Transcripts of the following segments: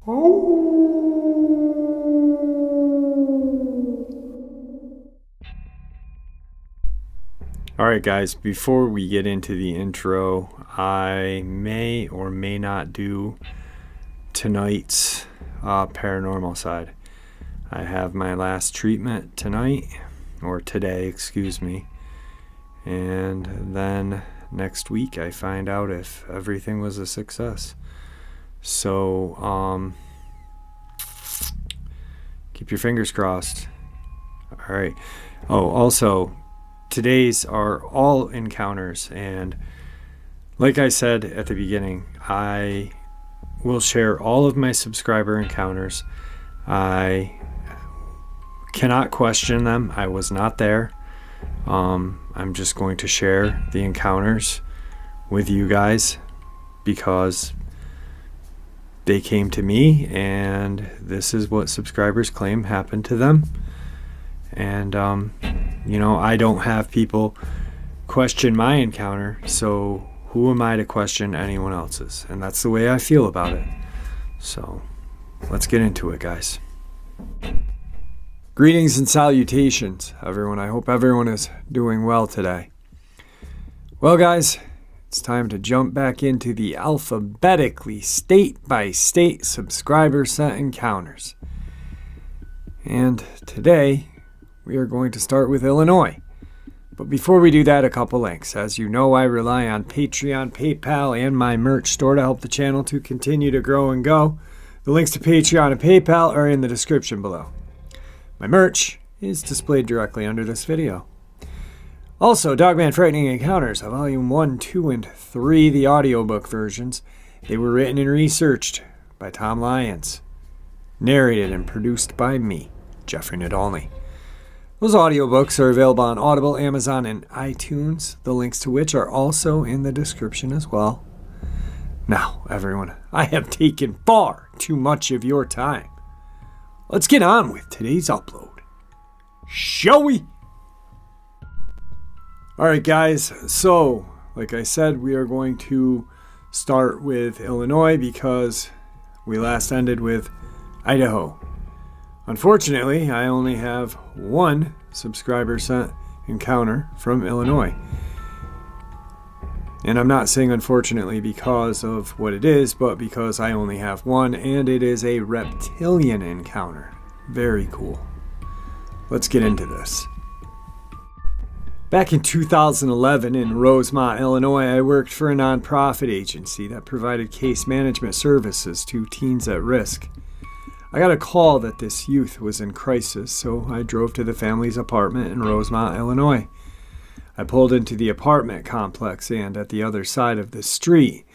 Alright guys, before we get into the intro, I may or may not do tonight's paranormal side. I have my last treatment tonight, or today, excuse me, and then next week I find out if everything was a success. So, keep your fingers crossed. Alright. Oh, also, today's are all encounters, and like I said at the beginning, I will share all of my subscriber encounters. I cannot question them. I was not there. I'm just going to share the encounters with you guys because they came to me, and this is what subscribers claim happened to them. And I don't have people question my encounter, so who am I to question anyone else's? And that's the way I feel about it. So let's get into it, guys. Greetings and salutations, everyone. I hope everyone is doing well today. Well, guys, it's time to jump back into the alphabetically state-by-state subscriber sent encounters. And today, we are going to start with Illinois. But before we do that, a couple links. As you know, I rely on Patreon, PayPal, and my merch store to help the channel to continue to grow and go. The links to Patreon and PayPal are in the description below. My merch is displayed directly under this video. Also, Dogman Frightening Encounters, Volume 1, 2, and 3, the audiobook versions. They were written and researched by Tom Lyons. Narrated and produced by me, Jeffrey Nadolny. Those audiobooks are available on Audible, Amazon, and iTunes, the links to which are also in the description as well. Now, everyone, I have taken far too much of your time. Let's get on with today's upload. Shall we? Alright guys, so, like I said, we are going to start with Illinois because we last ended with Idaho. Unfortunately, I only have one subscriber sent encounter from Illinois. And I'm not saying unfortunately because of what it is, but because I only have one, and it is a reptilian encounter. Very cool. Let's get into this. Back in 2011 in Rosemont, Illinois, I worked for a nonprofit agency that provided case management services to teens at risk. I got a call that this youth was in crisis, so I drove to the family's apartment in Rosemont, Illinois. I pulled into the apartment complex, and at the other side of the street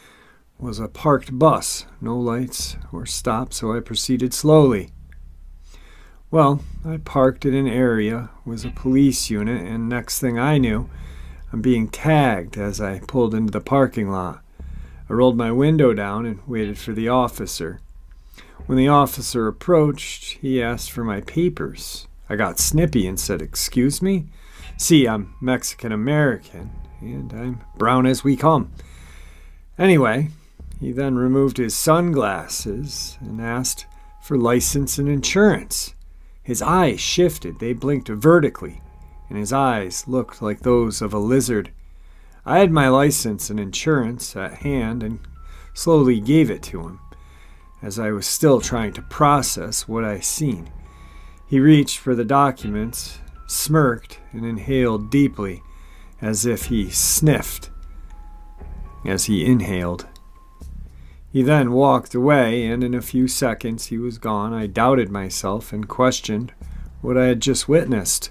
was a parked bus. No lights or stops, so I proceeded slowly. Well, I parked in an area, was a police unit, and next thing I knew, I'm being tagged as I pulled into the parking lot. I rolled my window down and waited for the officer. When the officer approached, he asked for my papers. I got snippy and said, "Excuse me? See, I'm Mexican-American, and I'm brown as we come." Anyway, he then removed his sunglasses and asked for license and insurance. His eyes shifted. They blinked vertically, and his eyes looked like those of a lizard. I had my license and insurance at hand and slowly gave it to him, as I was still trying to process what I seen. He reached for the documents, smirked, and inhaled deeply, as if he sniffed as he inhaled. He then walked away, and in a few seconds he was gone. I doubted myself and questioned what I had just witnessed.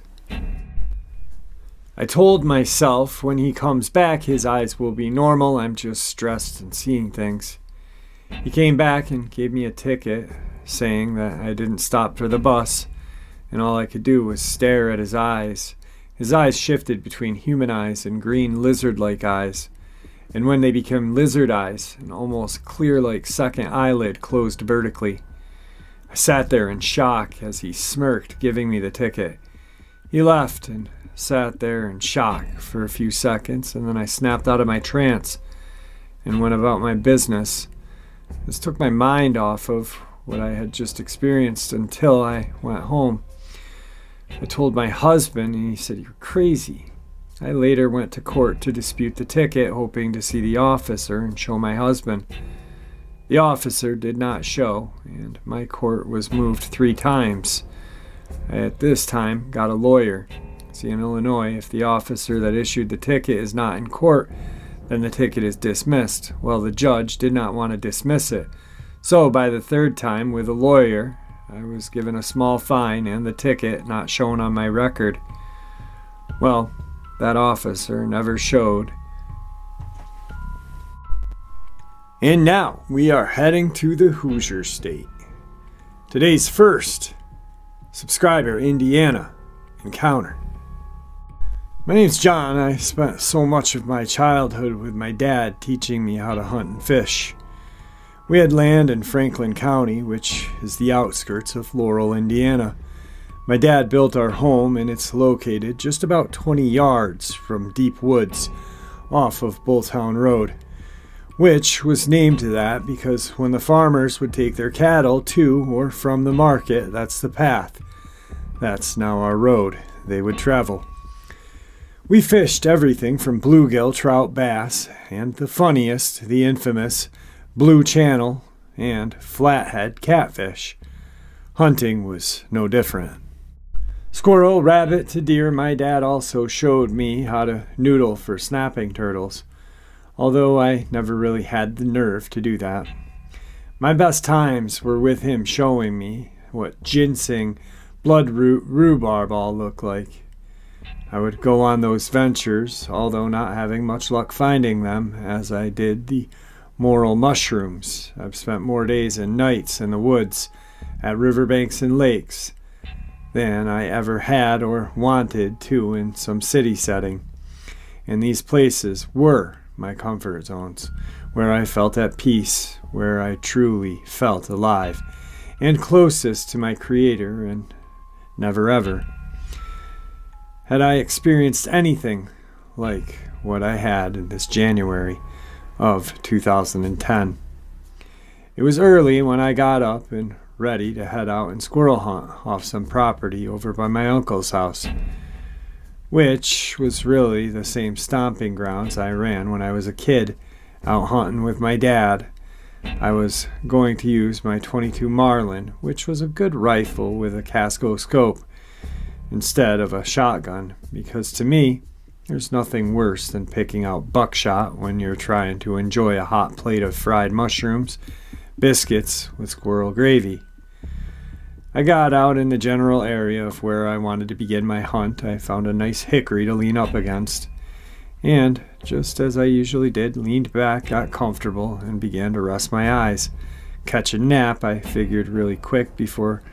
I told myself when he comes back his eyes will be normal, I'm just stressed and seeing things. He came back and gave me a ticket, saying that I didn't stop for the bus, and all I could do was stare at his eyes. His eyes shifted between human eyes and green lizard-like eyes, and when they became lizard eyes, an almost clear-like second eyelid closed vertically. I sat there in shock as he smirked, giving me the ticket. He left and sat there in shock for a few seconds, and then I snapped out of my trance and went about my business. This took my mind off of what I had just experienced until I went home. I told my husband, and he said, "You're crazy." I later went to court to dispute the ticket, hoping to see the officer and show my husband. The officer did not show, and my court was moved 3 times. I at this time got a lawyer. See, in Illinois, if the officer that issued the ticket is not in court, then the ticket is dismissed. Well, the judge did not want to dismiss it. So by the 3rd time with a lawyer, I was given a small fine and the ticket not shown on my record. Well, that officer never showed. And now we are heading to the Hoosier State. Today's first subscriber, Indiana encounter. My name's John. I spent so much of my childhood with my dad teaching me how to hunt and fish. We had land in Franklin County, which is the outskirts of Laurel, Indiana. My dad built our home, and it's located just about 20 yards from deep woods off of Bulltown Road, which was named that because when the farmers would take their cattle to or from the market, that's the path. That's now our road they would travel. We fished everything from bluegill, trout, bass, and the funniest, the infamous blue channel and flathead catfish. Hunting was no different. Squirrel, rabbit to deer, my dad also showed me how to noodle for snapping turtles, although I never really had the nerve to do that. My best times were with him showing me what ginseng, bloodroot, rhubarb all look like. I would go on those ventures, although not having much luck finding them, as I did the morel mushrooms. I've spent more days and nights in the woods, at riverbanks and lakes, than I ever had or wanted to in some city setting. And these places were my comfort zones, where I felt at peace, where I truly felt alive, and closest to my Creator, and never ever had I experienced anything like what I had in this January of 2010. It was early when I got up and ready to head out and squirrel hunt off some property over by my uncle's house, which was really the same stomping grounds I ran when I was a kid out hunting with my dad. I was going to use my .22 Marlin, which was a good rifle with a Casco scope, instead of a shotgun, because to me, there's nothing worse than picking out buckshot when you're trying to enjoy a hot plate of fried mushrooms, biscuits with squirrel gravy. I got out in the general area of where I wanted to begin my hunt. I found a nice hickory to lean up against, and, just as I usually did, leaned back, got comfortable, and began to rest my eyes. Catch a nap, I figured really quick before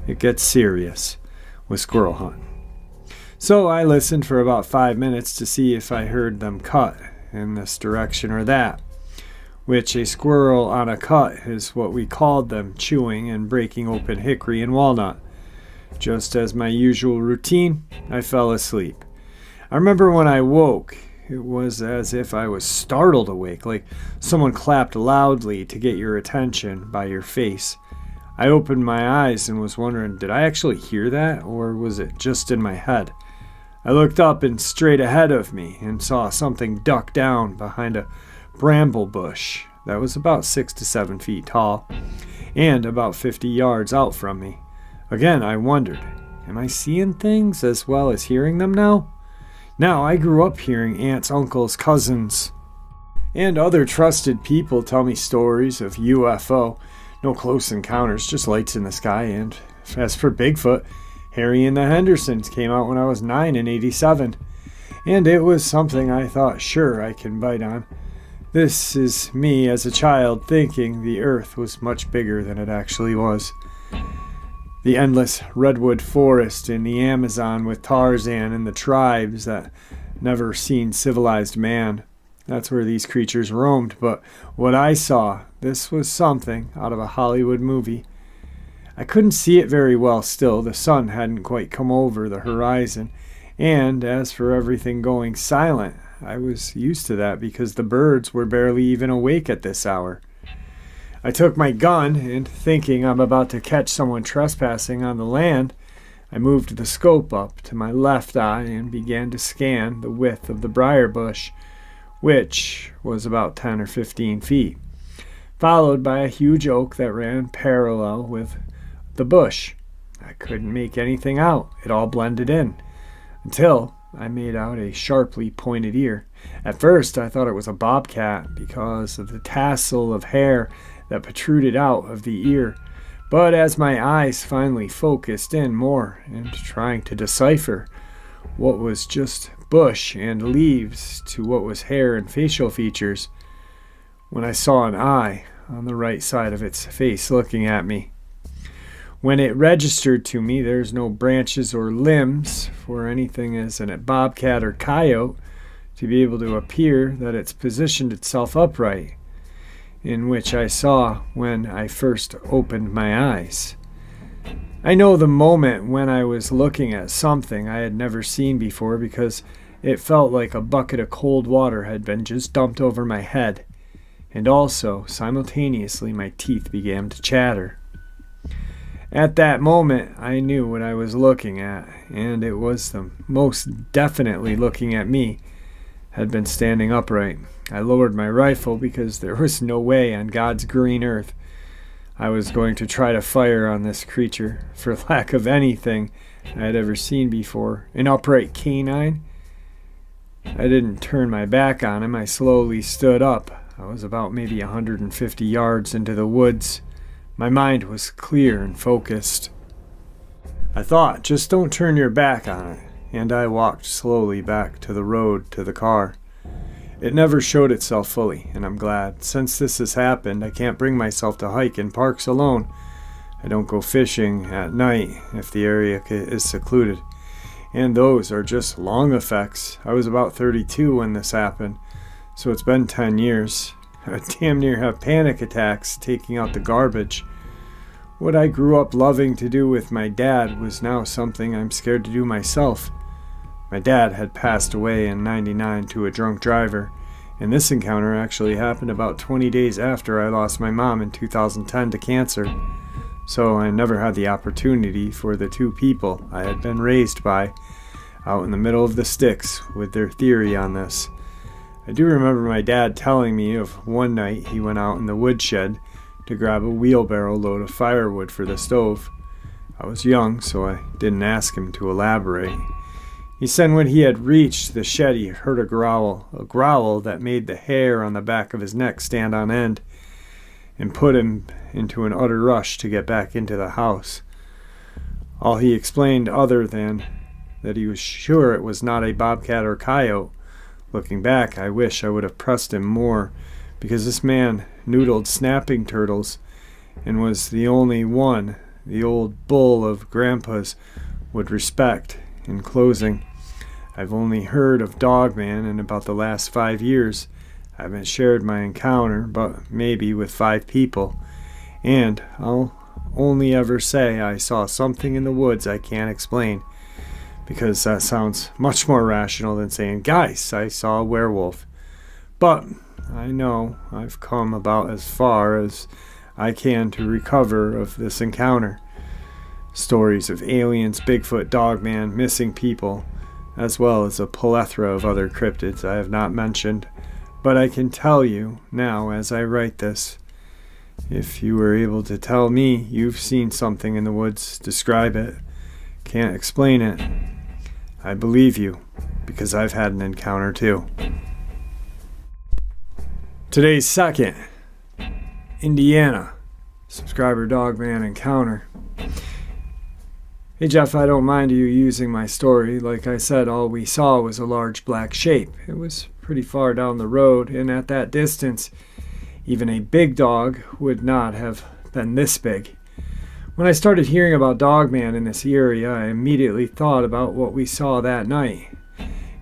it gets serious with squirrel hunting. So I listened for about 5 minutes to see if I heard them cut in this direction or that, which a squirrel on a cut is what we called them, chewing and breaking open hickory and walnut. Just as my usual routine, I fell asleep. I remember when I woke, it was as if I was startled awake, like someone clapped loudly to get your attention by your face. I opened my eyes and was wondering, did I actually hear that, or was it just in my head? I looked up and straight ahead of me and saw something duck down behind a bramble bush that was about 6 to 7 feet tall and about 50 yards out from me. Again, I wondered, am I seeing things as well as hearing them now? Now, I grew up hearing aunts, uncles, cousins, and other trusted people tell me stories of UFO. No close encounters, just lights in the sky. And as for Bigfoot, Harry and the Hendersons came out when I was 9 in '87. And it was something I thought, sure, I can bite on. This is me as a child thinking the earth was much bigger than it actually was. The endless redwood forest in the Amazon with Tarzan and the tribes that never seen civilized man. That's where these creatures roamed, but what I saw, this was something out of a Hollywood movie. I couldn't see it very well still, the sun hadn't quite come over the horizon, and as for everything going silent, I was used to that because the birds were barely even awake at this hour. I took my gun, and thinking I'm about to catch someone trespassing on the land, I moved the scope up to my left eye and began to scan the width of the briar bush, which was about 10 or 15 feet, followed by a huge oak that ran parallel with the bush. I couldn't make anything out. It all blended in, until I made out a sharply pointed ear. At first, I thought it was a bobcat because of the tassel of hair that protruded out of the ear. But as my eyes finally focused in more and trying to decipher what was just bush and leaves to what was hair and facial features, when I saw an eye on the right side of its face looking at me. When it registered to me, there's no branches or limbs for anything as in a bobcat or coyote to be able to appear that it's positioned itself upright, in which I saw when I first opened my eyes. I know the moment when I was looking at something I had never seen before because it felt like a bucket of cold water had been just dumped over my head, and also, simultaneously, my teeth began to chatter. At that moment, I knew what I was looking at, and it was the most definitely looking at me, had been standing upright. I lowered my rifle because there was no way on God's green earth I was going to try to fire on this creature for lack of anything I had ever seen before. An upright canine? I didn't turn my back on him. I slowly stood up. I was about maybe 150 yards into the woods. My mind was clear and focused. I thought, just don't turn your back on it, and I walked slowly back to the road to the car. It never showed itself fully, and I'm glad. Since this has happened, I can't bring myself to hike in parks alone. I don't go fishing at night if the area is secluded. And those are just long effects. I was about 32 when this happened, so it's been 10 years. I damn near have panic attacks taking out the garbage. What I grew up loving to do with my dad was now something I'm scared to do myself. My dad had passed away in '99 to a drunk driver, and this encounter actually happened about 20 days after I lost my mom in 2010 to cancer. So I never had the opportunity for the two people I had been raised by out in the middle of the sticks with their theory on this. I do remember my dad telling me of one night he went out in the woodshed to grab a wheelbarrow load of firewood for the stove. I was young, so I didn't ask him to elaborate. He said when he had reached the shed he heard a growl that made the hair on the back of his neck stand on end and put him into an utter rush to get back into the house. All he explained other than that he was sure it was not a bobcat or coyote. Looking back, I wish I would have pressed him more, because this man noodled snapping turtles and was the only one the old bull of Grandpa's would respect. In closing, I've only heard of Dogman in about the last 5 years. I haven't shared my encounter, but maybe with 5 people, and I'll only ever say I saw something in the woods I can't explain, because that sounds much more rational than saying, guys, I saw a werewolf. But I know I've come about as far as I can to recover of this encounter. Stories of aliens, Bigfoot, Dogman, missing people, as well as a plethora of other cryptids I have not mentioned. But I can tell you now as I write this, if you were able to tell me you've seen something in the woods, describe it, can't explain it, I believe you, because I've had an encounter too. Today's second, Indiana, subscriber Dogman encounter. Hey Jeff, I don't mind you using my story. Like I said, all we saw was a large black shape. It was pretty far down the road, and at that distance, even a big dog would not have been this big. When I started hearing about Dogman in this area, I immediately thought about what we saw that night,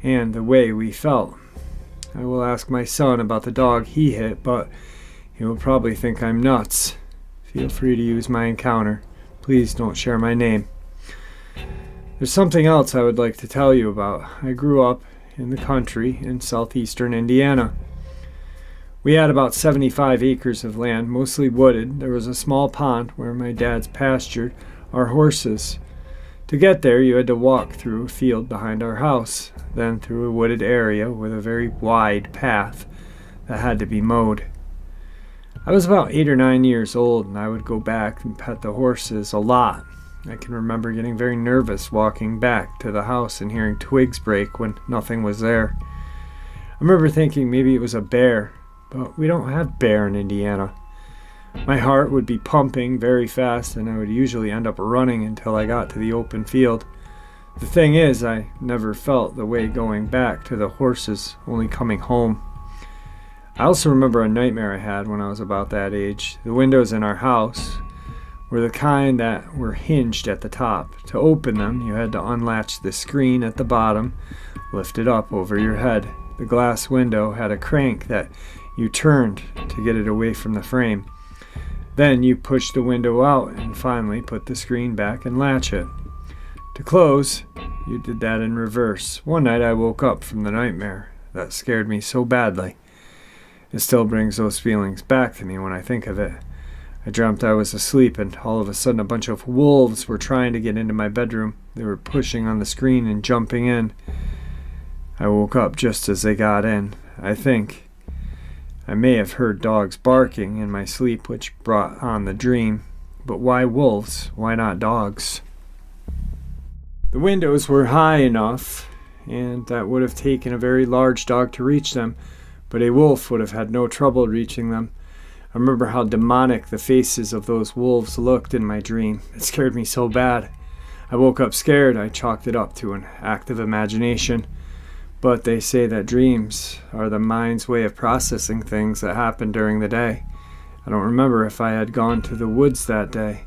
and the way we felt. I will ask my son about the dog he hit, but he will probably think I'm nuts. Feel free to use my encounter. Please don't share my name. There's something else I would like to tell you about. I grew up in the country in southeastern Indiana. We had about 75 acres of land, mostly wooded. There was a small pond where my dad's pastured our horses. To get there, you had to walk through a field behind our house, then through a wooded area with a very wide path that had to be mowed. I was about 8 or 9 years old, and I would go back and pet the horses a lot. I can remember getting very nervous walking back to the house and hearing twigs break when nothing was there. I remember thinking maybe it was a bear, but we don't have bear in Indiana. My heart would be pumping very fast, and I would usually end up running until I got to the open field. The thing is, I never felt the way going back to the horses, only coming home. I also remember a nightmare I had when I was about that age. The windows in our house were the kind that were hinged at the top. To open them, you had to unlatch the screen at the bottom, lift it up over your head. The glass window had a crank that you turned to get it away from the frame. Then you pushed the window out and finally put the screen back and latch it. To close, you did that in reverse. One night I woke up from the nightmare. That scared me so badly. It still brings those feelings back to me when I think of it. I dreamt I was asleep, and all of a sudden a bunch of wolves were trying to get into my bedroom. They were pushing on the screen and jumping in. I woke up just as they got in. I think I may have heard dogs barking in my sleep, which brought on the dream. But why wolves? Why not dogs? The windows were high enough, and that would have taken a very large dog to reach them, but a wolf would have had no trouble reaching them. I remember how demonic the faces of those wolves looked in my dream. It scared me so bad. I woke up scared. I chalked it up to an active imagination. But they say that dreams are the mind's way of processing things that happen during the day. I don't remember if I had gone to the woods that day,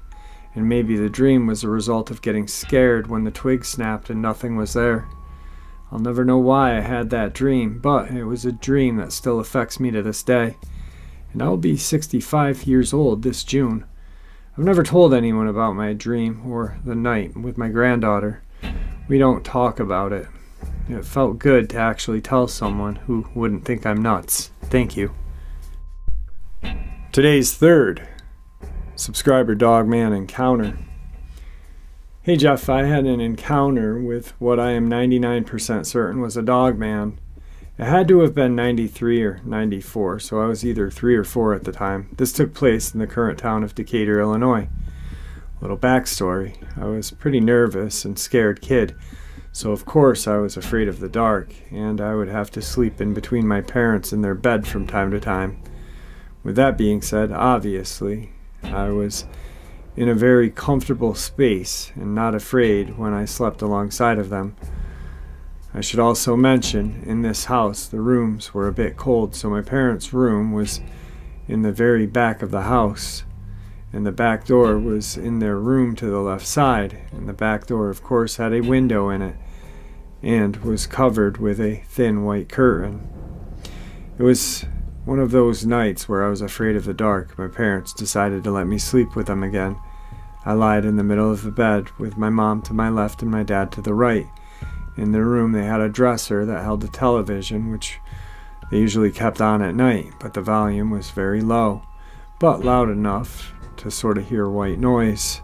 and maybe the dream was a result of getting scared when the twig snapped and nothing was there. I'll never know why I had that dream, but it was a dream that still affects me to this day. And I'll be 65 years old this June. I've never told anyone about my dream or the night with my granddaughter. We don't talk about it. It felt good to actually tell someone who wouldn't think I'm nuts. Thank you. Today's third subscriber Dogman encounter. Hey Jeff, I had an encounter with what I am 99% certain was a Dogman. It had to have been 93 or 94, so I was either 3 or 4 at the time. This took place in the current town of Decatur, Illinois. Little backstory. I was a pretty nervous and scared kid, so of course I was afraid of the dark, and I would have to sleep in between my parents in their bed from time to time. With that being said, obviously, I was in a very comfortable space and not afraid when I slept alongside of them. I should also mention, in this house, the rooms were a bit cold, so my parents' room was in the very back of the house, and the back door was in their room to the left side, and the back door, of course, had a window in it, and was covered with a thin white curtain. It was one of those nights where I was afraid of the dark. My parents decided to let me sleep with them again. I lied in the middle of the bed with my mom to my left and my dad to the right. In their room they had a dresser that held a television, which they usually kept on at night, but the volume was very low, but loud enough to sort of hear white noise.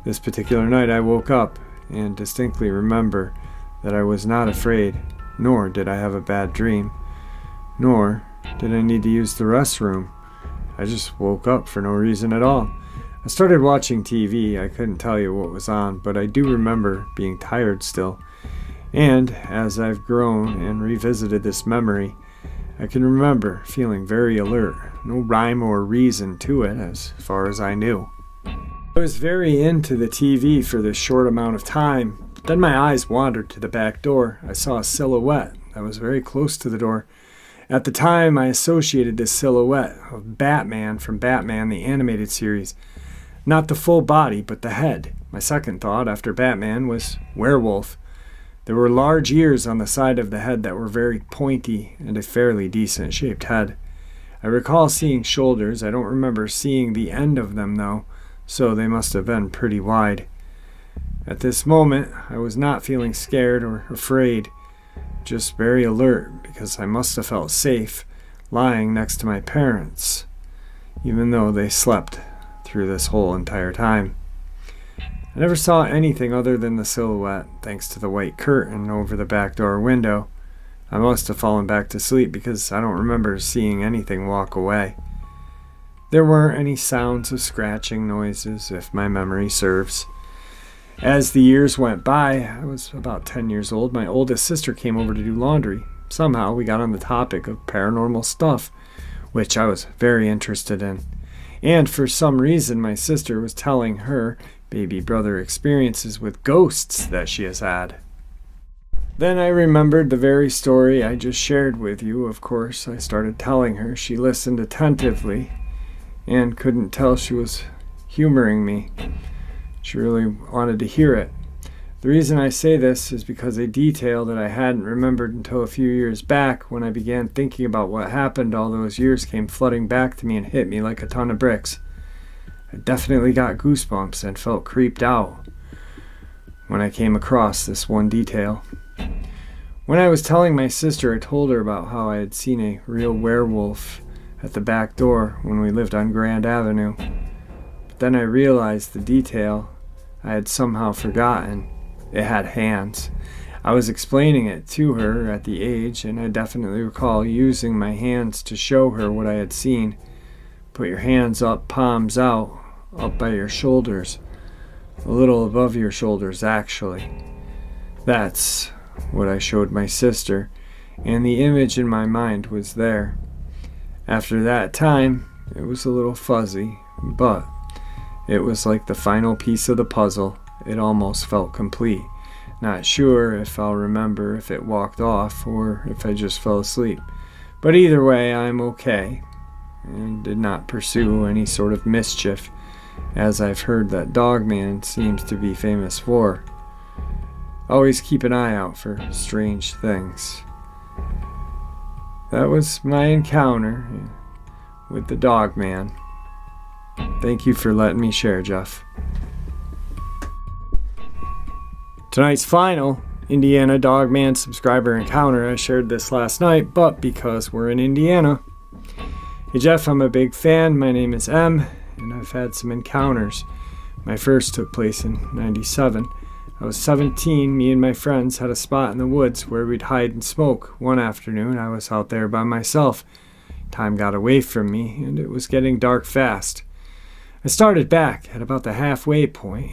This particular night I woke up and distinctly remember that I was not afraid, nor did I have a bad dream, nor did I need to use the restroom. I just woke up for no reason at all. I started watching TV. I couldn't tell you what was on, but I do remember being tired still. And as I've grown and revisited this memory, I can remember feeling very alert. No rhyme or reason to it as far as I knew. I was very into the TV for this short amount of time. Then my eyes wandered to the back door. I saw a silhouette that was very close to the door. At the time, I associated this silhouette of Batman from Batman, the animated series. Not the full body, but the head. My second thought after Batman was werewolf. There were large ears on the side of the head that were very pointy and a fairly decent shaped head. I recall seeing shoulders. I don't remember seeing the end of them though, so they must have been pretty wide. At this moment, I was not feeling scared or afraid, just very alert because I must have felt safe, lying next to my parents, even though they slept through this whole entire time. I never saw anything other than the silhouette, thanks to the white curtain over the back door window. I must have fallen back to sleep because I don't remember seeing anything walk away. There weren't any sounds of scratching noises, if my memory serves. As the years went by, I was about 10 years old, my oldest sister came over to do laundry. Somehow we got on the topic of paranormal stuff, which I was very interested in. And for some reason, my sister was telling her baby brother experiences with ghosts that she has had. Then I remembered the very story I just shared with you. Of course, I started telling her. She listened attentively and couldn't tell she was humoring me. She really wanted to hear it. The reason I say this is because a detail that I hadn't remembered until a few years back, when I began thinking about what happened all those years, came flooding back to me and hit me like a ton of bricks. I definitely got goosebumps and felt creeped out when I came across this one detail. When I was telling my sister, I told her about how I had seen a real werewolf at the back door when we lived on Grand Avenue. But then I realized the detail I had somehow forgotten. It had hands. I was explaining it to her at the age, and I definitely recall using my hands to show her what I had seen. Put your hands up, palms out, up by your shoulders. A little above your shoulders, actually. That's what I showed my sister, and the image in my mind was there. After that time, it was a little fuzzy, but it was like the final piece of the puzzle. It almost felt complete. Not sure if I'll remember if it walked off or if I just fell asleep. But either way, I'm okay, and did not pursue any sort of mischief, as I've heard that Dogman seems to be famous for. Always keep an eye out for strange things. That was my encounter with the Dogman. Thank you for letting me share, Jeff. Tonight's final Indiana Dogman subscriber encounter. I shared this last night, but because we're in Indiana. Hey Jeff, I'm a big fan. My name is M, and I've had some encounters. My first took place in '97. I was 17. Me and my friends had a spot in the woods where we'd hide and smoke. One afternoon, I was out there by myself. Time got away from me, and it was getting dark fast. I started back at about the halfway point.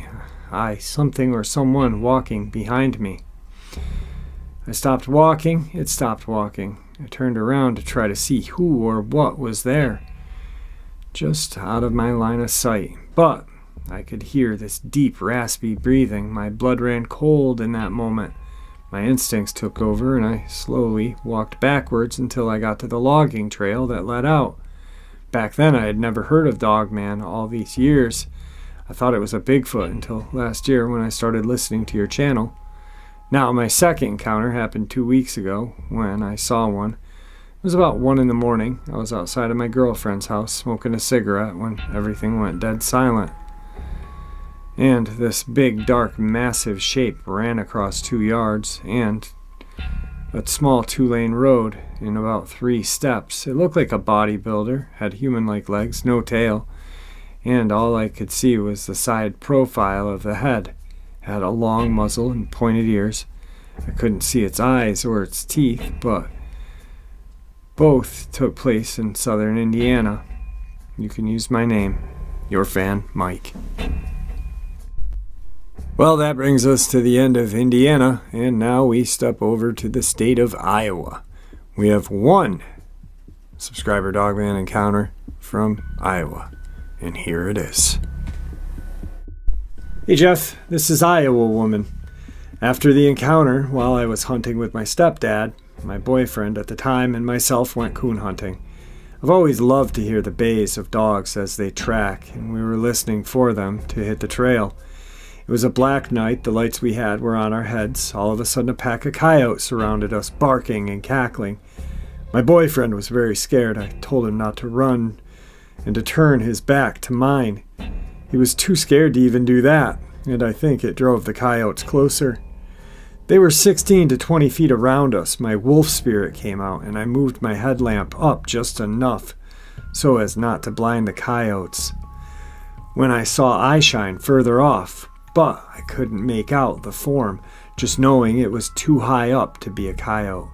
Something or someone walking behind me. I stopped walking. It stopped walking. I turned around to try to see who or what was there. Just out of my line of sight. But I could hear this deep, raspy breathing. My blood ran cold in that moment. My instincts took over, and I slowly walked backwards until I got to the logging trail that led out. Back then, I had never heard of Dogman all these years. I thought it was a Bigfoot until last year when I started listening to your channel. Now, my second encounter happened 2 weeks ago when I saw one. It was about 1 a.m. I was outside of my girlfriend's house smoking a cigarette when everything went dead silent. And this big, dark, massive shape ran across 2 yards and a small 2-lane road in about 3 steps. It looked like a bodybuilder, had human-like legs, no tail, and all I could see was the side profile of the head. It had a long muzzle and pointed ears. I couldn't see its eyes or its teeth, but both took place in southern Indiana. You can use my name. Your fan, Mike. Well, that brings us to the end of Indiana, and now we step over to the state of Iowa. We have one subscriber Dogman encounter from Iowa, and here it is. Hey Jeff, this is Iowa woman. After the encounter, while I was hunting with my stepdad, my boyfriend at the time, and myself went coon hunting. I've always loved to hear the bays of dogs as they track, and we were listening for them to hit the trail. It was a black night. The lights we had were on our heads. All of a sudden, a pack of coyotes surrounded us, barking and cackling. My boyfriend was very scared. I told him not to run and to turn his back to mine. He was too scared to even do that, and I think it drove the coyotes closer. They were 16 to 20 feet around us. My wolf spirit came out, and I moved my headlamp up just enough so as not to blind the coyotes. When I saw eyeshine further off, but I couldn't make out the form, just knowing it was too high up to be a coyote.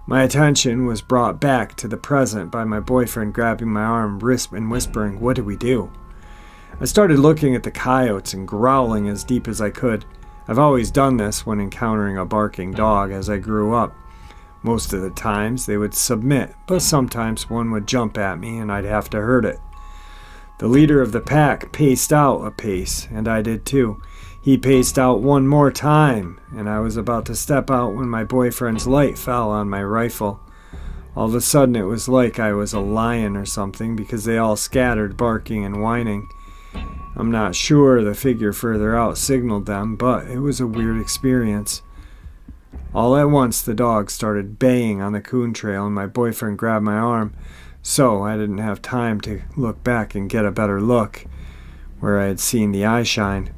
My attention was brought back to the present by my boyfriend grabbing my arm and whispering, "What do we do?" I started looking at the coyotes and growling as deep as I could. I've always done this when encountering a barking dog as I grew up. Most of the times they would submit, but sometimes one would jump at me and I'd have to hurt it. The leader of the pack paced out a pace, and I did too. He paced out one more time, and I was about to step out when my boyfriend's light fell on my rifle. All of a sudden it was like I was a lion or something because they all scattered, barking and whining. I'm not sure the figure further out signaled them, but it was a weird experience. All at once the dog started baying on the coon trail and my boyfriend grabbed my arm, so I didn't have time to look back and get a better look where I had seen the eye shine.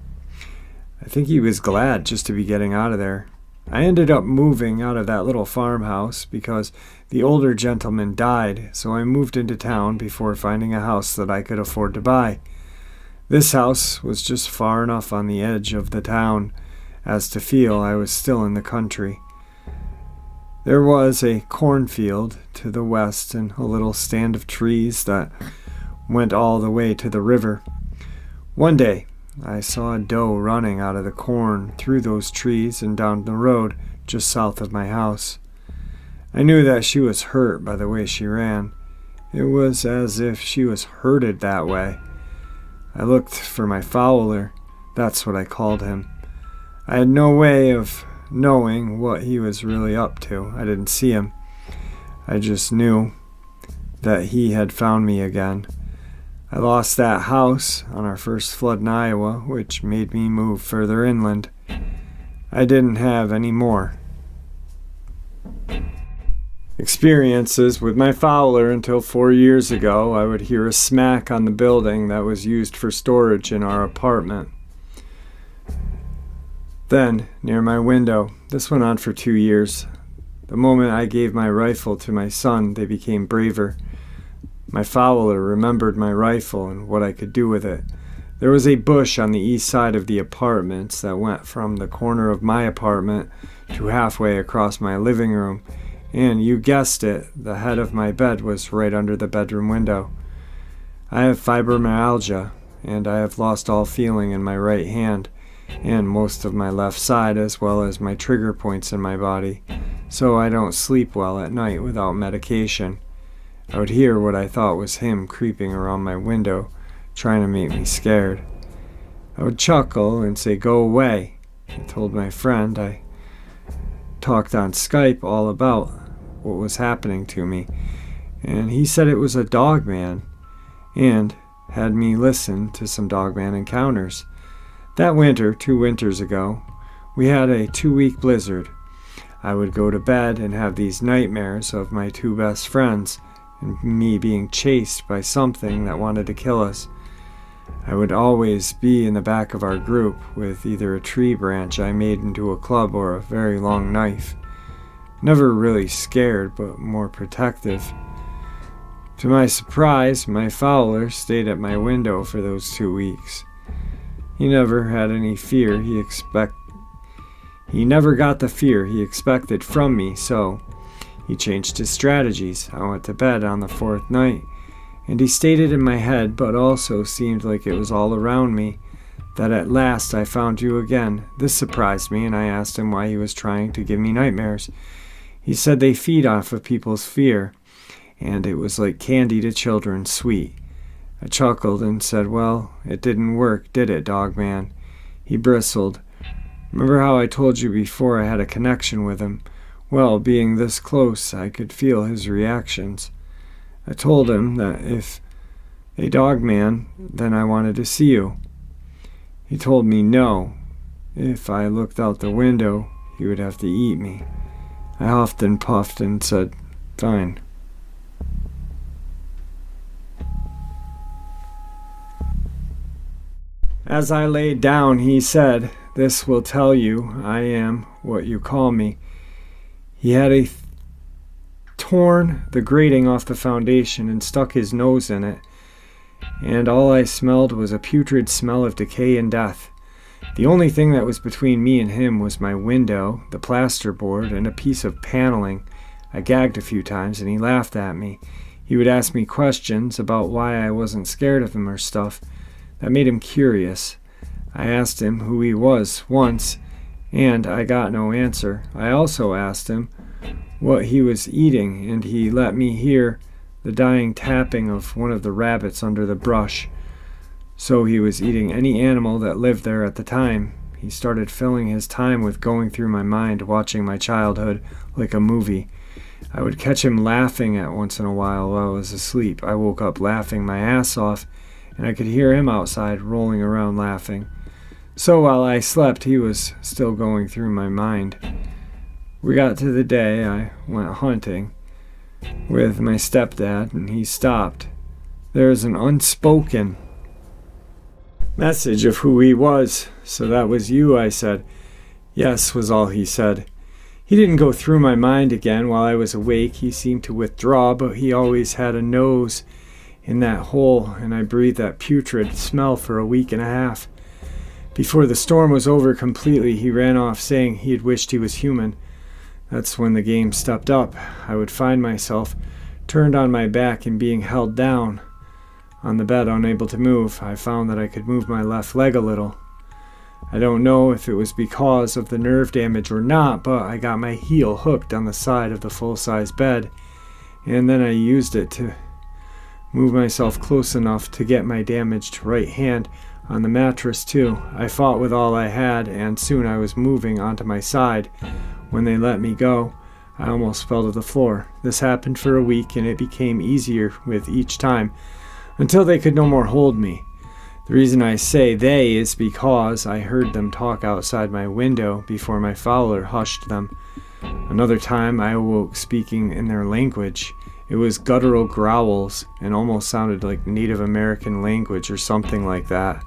I think he was glad just to be getting out of there. I ended up moving out of that little farmhouse because the older gentleman died, so I moved into town before finding a house that I could afford to buy. This house was just far enough on the edge of the town as to feel I was still in the country. There was a cornfield to the west and a little stand of trees that went all the way to the river. One day, I saw a doe running out of the corn through those trees and down the road just south of my house. I knew that she was hurt by the way she ran. It was as if she was herded that way. I looked for my fowler. That's what I called him. I had no way of knowing what he was really up to. I didn't see him. I just knew that he had found me again. I lost that house on our first flood in Iowa, which made me move further inland. I didn't have any more experiences with my fowler until 4 years ago. I would hear a smack on the building that was used for storage in our apartment. Then, near my window, this went on for 2 years. The moment I gave my rifle to my son, they became braver. My fowler remembered my rifle and what I could do with it. There was a bush on the east side of the apartments that went from the corner of my apartment to halfway across my living room, and you guessed it, the head of my bed was right under the bedroom window. I have fibromyalgia, and I have lost all feeling in my right hand and most of my left side, as well as my trigger points in my body, so I don't sleep well at night without medication. I would hear what I thought was him creeping around my window, trying to make me scared. I would chuckle and say, "Go away." I told my friend I talked on Skype all about what was happening to me, and he said it was a Dogman, and had me listen to some Dogman encounters. That winter, 2 winters ago, we had a 2-week blizzard. I would go to bed and have these nightmares of my 2 best friends and me being chased by something that wanted to kill us. I would always be in the back of our group with either a tree branch I made into a club or a very long knife. Never really scared, but more protective. To my surprise, my fowler stayed at my window for those 2 weeks. He never had any fear He never got the fear he expected from me, so he changed his strategies. I went to bed on the 4th night, and he stayed in my head, but also seemed like it was all around me, that at last I found you again. This surprised me, and I asked him why he was trying to give me nightmares. He said they feed off of people's fear, and it was like candy to children, sweet. I chuckled and said, "Well, it didn't work, did it, Dogman?" He bristled. "Remember how I told you before I had a connection with him? Well, being this close, I could feel his reactions. I told him that if a Dogman, then I wanted to see you. He told me no. If I looked out the window, he would have to eat me. I huffed and puffed and said, fine." As I laid down, he said, "This will tell you I am what you call me. He had torn the grating off the foundation and stuck his nose in it, and all I smelled was a putrid smell of decay and death. The only thing that was between me and him was my window, the plasterboard, and a piece of paneling. I gagged a few times, and he laughed at me. He would ask me questions about why I wasn't scared of him or stuff. That made him curious. I asked him who he was once, and I got no answer. I also asked him what he was eating, and he let me hear the dying tapping of one of the rabbits under the brush. So he was eating any animal that lived there at the time. He started filling his time with going through my mind, watching my childhood like a movie. I would catch him laughing at once in a while I was asleep. I woke up laughing my ass off, and I could hear him outside rolling around laughing. So while I slept, he was still going through my mind. We got to the day I went hunting with my stepdad, and he stopped. There was an unspoken message of who he was. So that was you, I said. Yes, was all he said. He didn't go through my mind again while I was awake. He seemed to withdraw, but he always had a nose in that hole, and I breathed that putrid smell for a week and a half. Before the storm was over completely, he ran off saying he had wished he was human. That's when the game stepped up. I would find myself turned on my back and being held down on the bed, unable to move. I found that I could move my left leg a little. I don't know if it was because of the nerve damage or not, but I got my heel hooked on the side of the full-size bed, and then I used it to move myself close enough to get my damaged right hand on the mattress too. I fought with all I had, and soon I was moving onto my side. When they let me go, I almost fell to the floor. This happened for a week, and it became easier with each time, until they could no more hold me. The reason I say they is because I heard them talk outside my window before my fowler hushed them. Another time I awoke speaking in their language. It was guttural growls and almost sounded like Native American language or something like that.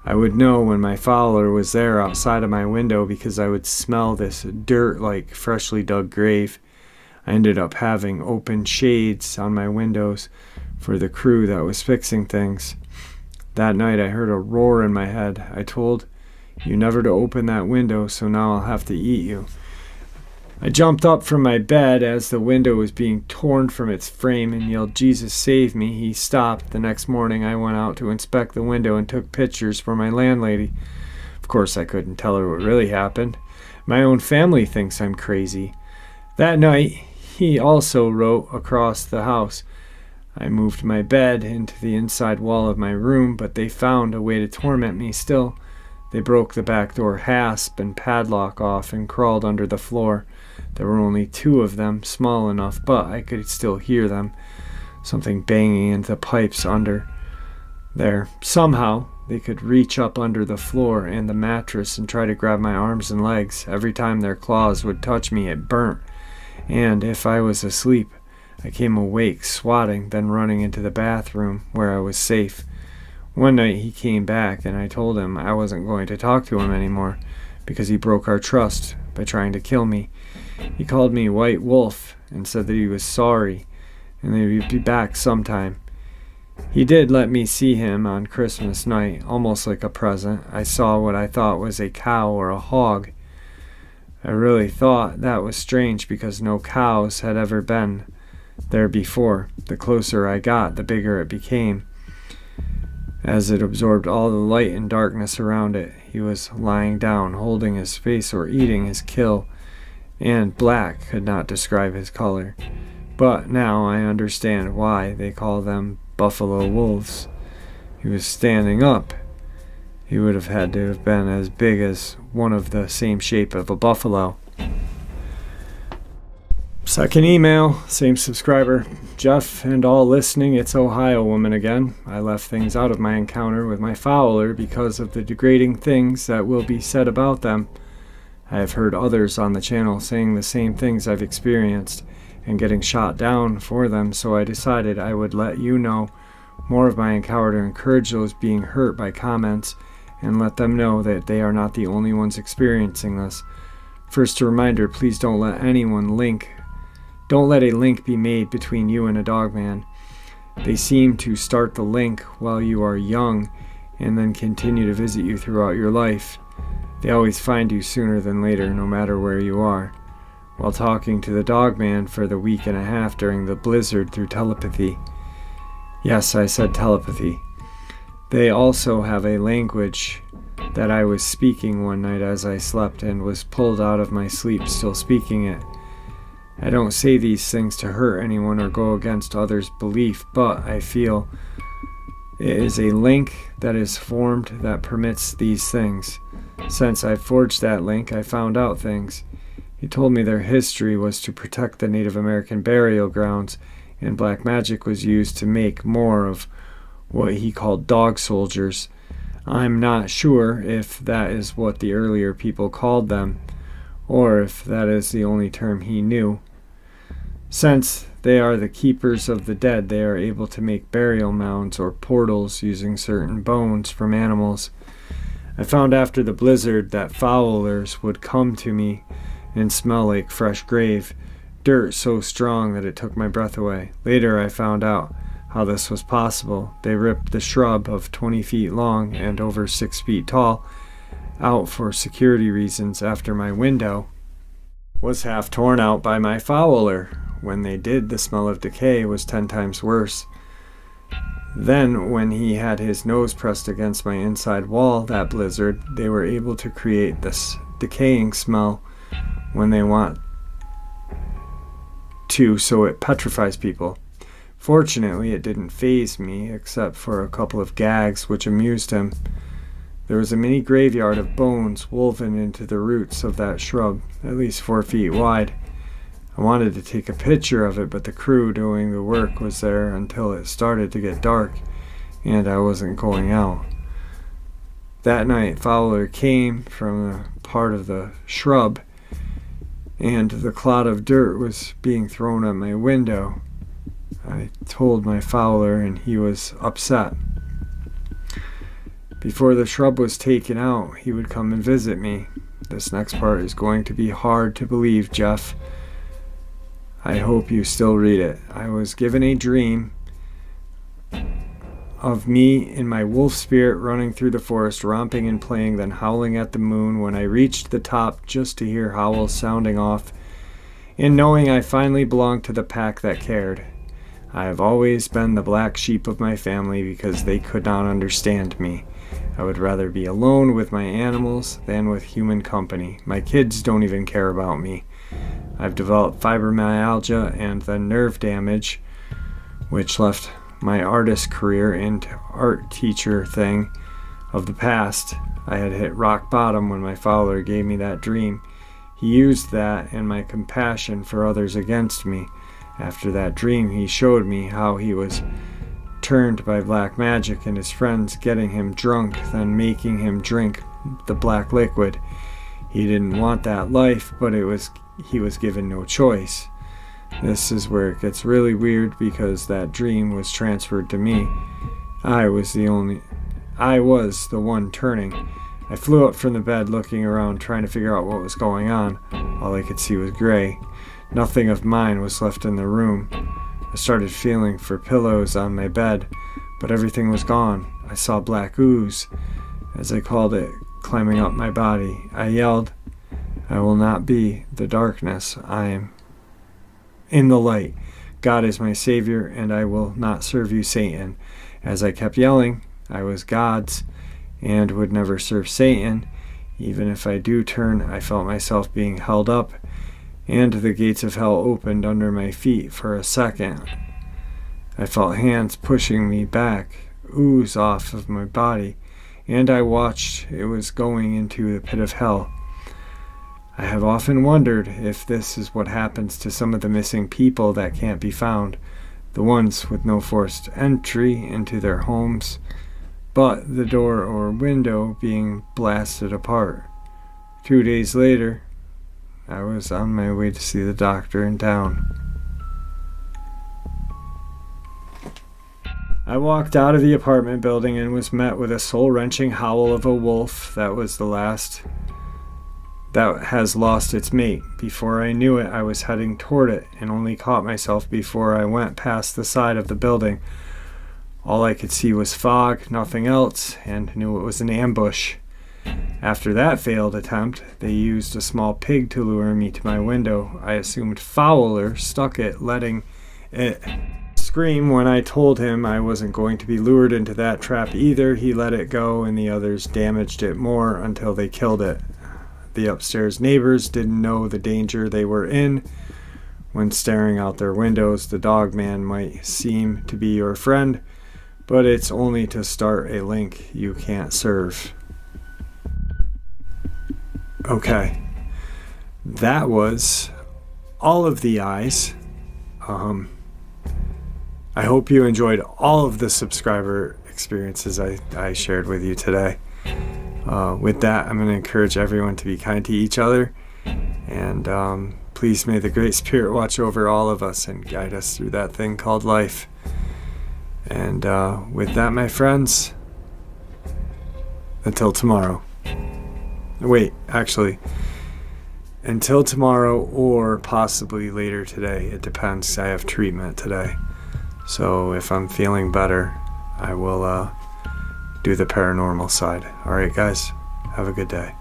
I would know when my fowler was there outside of my window because I would smell this dirt like freshly dug grave. I ended up having open shades on my windows for the crew that was fixing things. That night I heard a roar in my head. I told you never to open that window, so now I'll have to eat you. I jumped up from my bed as the window was being torn from its frame and yelled, "Jesus, save me." He stopped. The next morning I went out to inspect the window and took pictures for my landlady. Of course I couldn't tell her what really happened. My own family thinks I'm crazy. That night he also wrote across the house. I moved my bed into the inside wall of my room, but they found a way to torment me still. They broke the back door hasp and padlock off and crawled under the floor. There were only 2 of them, small enough, but I could still hear them. Something banging into the pipes under there. Somehow, they could reach up under the floor and the mattress and try to grab my arms and legs. Every time their claws would touch me, it burnt. And if I was asleep, I came awake, swatting, then running into the bathroom where I was safe. One night he came back and I told him I wasn't going to talk to him anymore because he broke our trust by trying to kill me. He called me White Wolf and said that he was sorry and that he would be back sometime. He did let me see him on Christmas night, almost like a present. I saw what I thought was a cow or a hog. I really thought that was strange because no cows had ever been there before. The closer I got, the bigger it became, as it absorbed all the light and darkness around it. He was lying down, holding his face or eating his kill, and black could not describe his color. But now I understand why they call them buffalo wolves. He was standing up. He would have had to have been as big as one of the same shape of a buffalo. Second email, same subscriber. Jeff and all listening, it's Ohio woman again. I left things out of my encounter with my fowler because of the degrading things that will be said about them. I have heard others on the channel saying the same things I've experienced and getting shot down for them, so I decided I would let you know more of my encounter to encourage those being hurt by comments and let them know that they are not the only ones experiencing this. First, a reminder, please don't let a link be made between you and a dogman. They seem to start the link while you are young and then continue to visit you throughout your life. They always find you sooner than later, no matter where you are. While talking to the dogman for the week and a half during the blizzard through telepathy. Yes, I said telepathy. They also have a language that I was speaking one night as I slept and was pulled out of my sleep still speaking it. I don't say these things to hurt anyone or go against others' belief, but I feel it is a link that is formed that permits these things. Since I forged that link, I found out things. He told me their history was to protect the Native American burial grounds, and black magic was used to make more of what he called dog soldiers. I'm not sure if that is what the earlier people called them, or if that is the only term he knew. Since they are the keepers of the dead, they are able to make burial mounds or portals using certain bones from animals. I found after the blizzard that fowlers would come to me and smell like fresh grave, dirt so strong that it took my breath away. Later I found out how this was possible. They ripped the shrub of 20 feet long and over 6 feet tall out for security reasons after my window was half torn out by my fowler. When they did, the smell of decay was 10 times worse. Then, when he had his nose pressed against my inside wall that blizzard, they were able to create this decaying smell when they want to, so it petrifies people. Fortunately, it didn't faze me, except for a couple of gags which amused him. There was a mini graveyard of bones woven into the roots of that shrub, at least 4 feet wide. I wanted to take a picture of it, but the crew doing the work was there until it started to get dark, and I wasn't going out. That night, Fowler came from a part of the shrub, and the clod of dirt was being thrown at my window. I told my Fowler, and he was upset. Before the shrub was taken out, he would come and visit me. This next part is going to be hard to believe, Jeff. I hope you still read it. I was given a dream of me in my wolf spirit running through the forest, romping and playing, then howling at the moon when I reached the top just to hear howls sounding off, and knowing I finally belonged to the pack that cared. I have always been the black sheep of my family because they could not understand me. I would rather be alone with my animals than with human company. My kids don't even care about me. I've developed fibromyalgia and then nerve damage, which left my artist career and art teacher thing of the past. I had hit rock bottom when my father gave me that dream. He used that and my compassion for others against me. After that dream, he showed me how he was turned by black magic and his friends getting him drunk, then making him drink the black liquid. He didn't want that life, but he was given no choice. This is where it gets really weird because that dream was transferred to me. I was the one turning. I flew up from the bed looking around trying to figure out what was going on. All I could see was gray. Nothing of mine was left in the room. I started feeling for pillows on my bed, but everything was gone. I saw black ooze, as I called it, climbing up my body. I yelled, "I will not be the darkness. I am in the light. God is my Savior, and I will not serve you, Satan." As I kept yelling, I was God's and would never serve Satan. Even if I do turn, I felt myself being held up, and the gates of hell opened under my feet for a second. I felt hands pushing me back, ooze off of my body, and I watched it was going into the pit of hell. I have often wondered if this is what happens to some of the missing people that can't be found, the ones with no forced entry into their homes, but the door or window being blasted apart. 2 days later, I was on my way to see the doctor in town. I walked out of the apartment building and was met with a soul-wrenching howl of a wolf. That was the last that has lost its mate. Before I knew it, I was heading toward it and only caught myself before I went past the side of the building. All I could see was fog, nothing else, and knew it was an ambush. After that failed attempt, they used a small pig to lure me to my window. I assumed Fowler stuck it, letting it scream. When I told him I wasn't going to be lured into that trap either, he let it go and the others damaged it more until they killed it. The upstairs neighbors didn't know the danger they were in. When staring out their windows, the Dogman might seem to be your friend, but it's only to start a link you can't serve. Okay, that was all of the eyes. I hope you enjoyed all of the subscriber experiences I shared with you today. With that, I'm going to encourage everyone to be kind to each other, and please may the Great Spirit watch over all of us and guide us through that thing called life. And with that, my friends, until tomorrow. Wait, actually, until tomorrow or possibly later today. It depends. I have treatment today. So if I'm feeling better, I will do the paranormal side. All right, guys, have a good day.